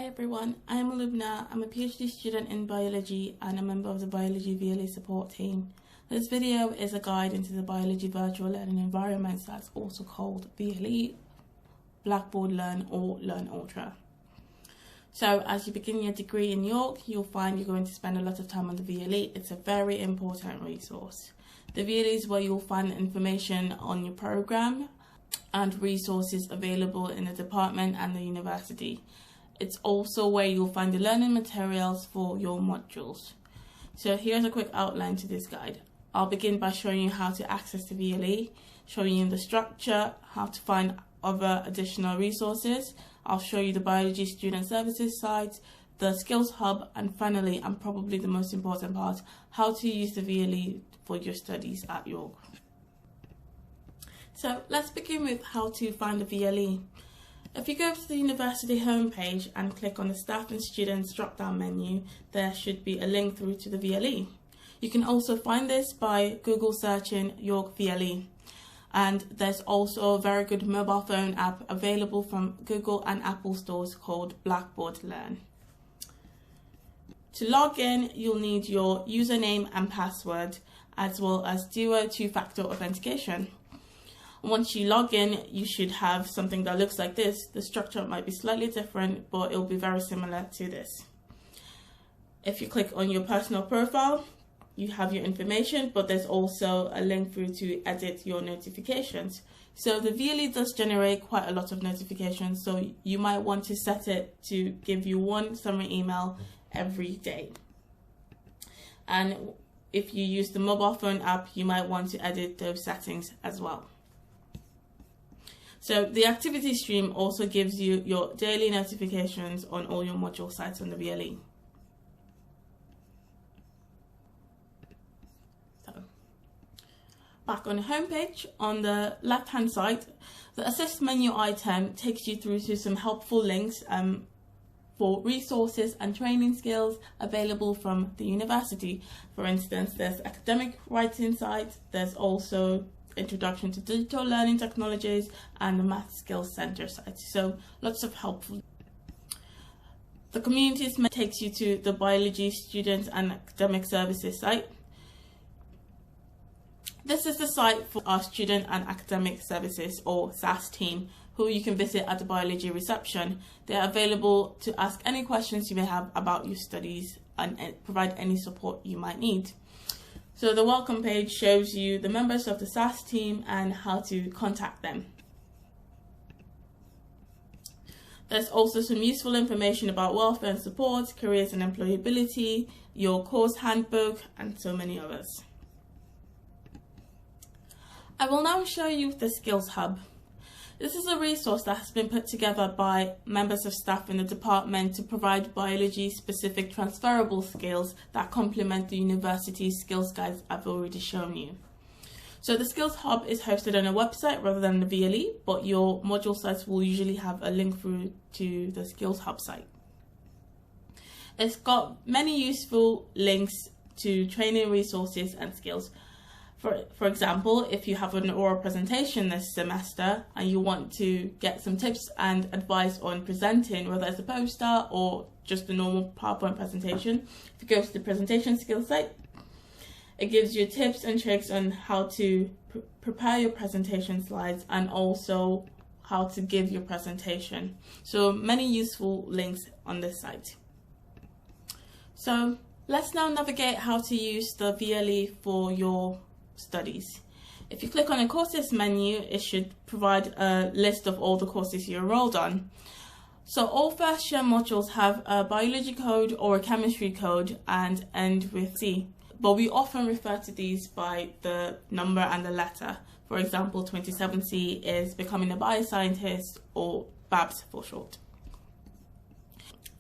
everyone, I am Lubna. I'm a PhD student in biology and a member of the Biology VLE support team. This video is a guide into the biology virtual learning environments that's also called VLE, Blackboard Learn or Learn Ultra. So as you begin your degree in York, you'll find you're going to spend a lot of time on the VLE. It's a very important resource. The VLE is where you'll find information on your program and resources available in the department and the university. It's also where you'll find the learning materials for your modules. So here's a quick outline to this guide. I'll begin by showing you how to access the VLE, showing you the structure, how to find other additional resources. I'll show you the Biology Student Services site, the Skills Hub, and finally, and probably the most important part, how to use the VLE for your studies at York. So let's begin with how to find the VLE. If you go to the university homepage and click on the Staff and Students drop-down menu, there should be a link through to the VLE. You can also find this by Google searching York VLE. And there's also a very good mobile phone app available from Google and Apple stores called Blackboard Learn. To log in, you'll need your username and password, as well as Duo two-factor authentication. Once you log in, you should have something that looks like this. The structure might be slightly different, but it will be very similar to this. If you click on your personal profile, you have your information, but there's also a link through to edit your notifications. So the VLE does generate quite a lot of notifications, so you might want to set it to give you one summary email every day. And if you use the mobile phone app, you might want to edit those settings as well. So the activity stream also gives you your daily notifications on all your module sites on the VLE. So, back on the homepage, on the left-hand side, the Assist menu item takes you through to some helpful links for resources and training skills available from the university. For instance, there's academic writing sites, there's also Introduction to Digital Learning Technologies and the Math Skills Center site. So lots of helpful. The Communities takes you to the Biology Students and Academic Services site. This is the site for our Student and Academic Services, or SAS team, who you can visit at the Biology reception. They are available to ask any questions you may have about your studies and provide any support you might need. So the welcome page shows you the members of the SAS team and how to contact them. There's also some useful information about welfare and support, careers and employability, your course handbook, and so many others. I will now show you the Skills Hub. This is a resource that has been put together by members of staff in the department to provide biology-specific transferable skills that complement the university's skills guides I've already shown you. So the Skills Hub is hosted on a website rather than the VLE, but your module sites will usually have a link through to the Skills Hub site. It's got many useful links to training resources and skills. For example, if you have an oral presentation this semester and you want to get some tips and advice on presenting, whether it's a poster or just a normal PowerPoint presentation, if you go to the presentation skills site, it gives you tips and tricks on how to prepare your presentation slides and also how to give your presentation. So many useful links on this site. So let's now navigate how to use the VLE for your studies. If you click on the courses menu, it should provide a list of all the courses you're enrolled on. So all first year modules have a biology code or a chemistry code and end with C, but we often refer to these by the number and the letter. For example, 27C is Becoming a Bioscientist, or BABS for short.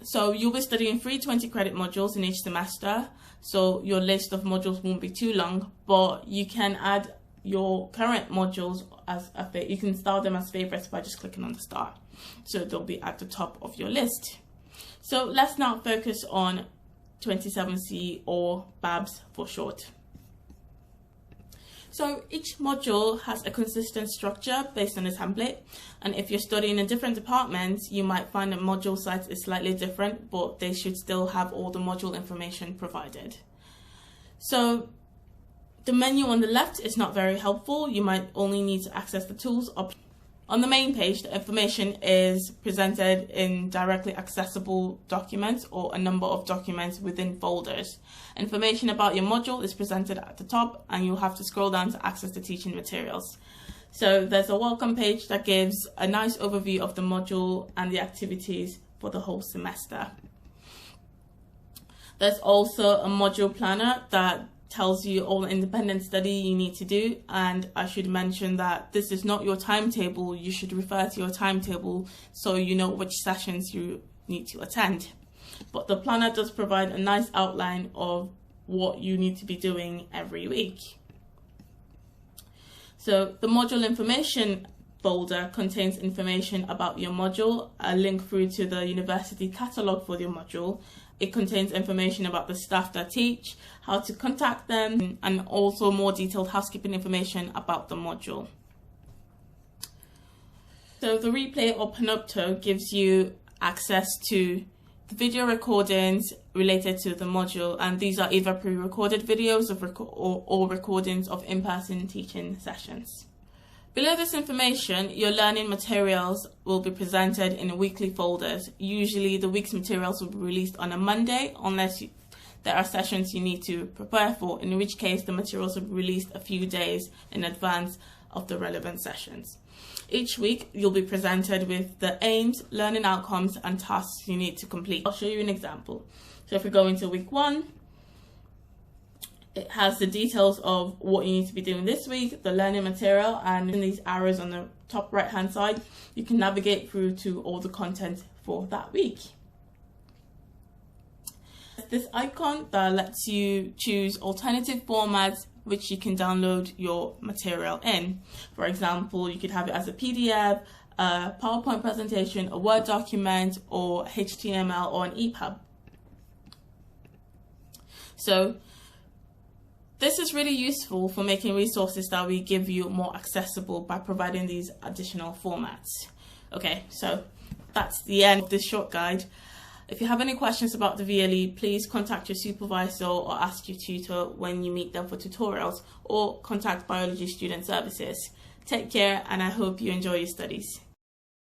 So you'll be studying 3 20-credit modules in each semester, so your list of modules won't be too long, but you can add your current modules as you can style them as favorites by just clicking on the star. So they'll be at the top of your list. So let's now focus on 27C, or BABS for short. So each module has a consistent structure based on a template, and if you're studying in different departments, you might find that module size is slightly different, but they should still have all the module information provided. So the menu on the left is not very helpful. You might only need to access the tools option. On the main page, the information is presented in directly accessible documents or a number of documents within folders. Information about your module is presented at the top, and you'll have to scroll down to access the teaching materials. So there's a welcome page that gives a nice overview of the module and the activities for the whole semester. There's also a module planner that tells you all the independent study you need to do, and I should mention that this is not your timetable. You should refer to your timetable so you know which sessions you need to attend. But the planner does provide a nice outline of what you need to be doing every week. So the module information folder contains information about your module, a link through to the university catalogue for your module. It contains information about the staff that teach, how to contact them, and also more detailed housekeeping information about the module. So the replay or Panopto gives you access to the video recordings related to the module, and these are either pre-recorded videos or recordings of in-person teaching sessions. Below this information, your learning materials will be presented in weekly folders. Usually the week's materials will be released on a Monday, unless there are sessions you need to prepare for, in which case the materials will be released a few days in advance of the relevant sessions. Each week, you'll be presented with the aims, learning outcomes, and tasks you need to complete. I'll show you an example. So if we go into week 1, it has the details of what you need to be doing this week, the learning material, and in these arrows on the top right hand side, you can navigate through to all the content for that week. This icon that lets you choose alternative formats which you can download your material in. For example, you could have it as a PDF, a PowerPoint presentation, a Word document, or HTML or an EPUB. So this is really useful for making resources that we give you more accessible by providing these additional formats. Okay, so that's the end of this short guide. If you have any questions about the VLE, please contact your supervisor or ask your tutor when you meet them for tutorials, or contact Biology Student Services. Take care, and I hope you enjoy your studies.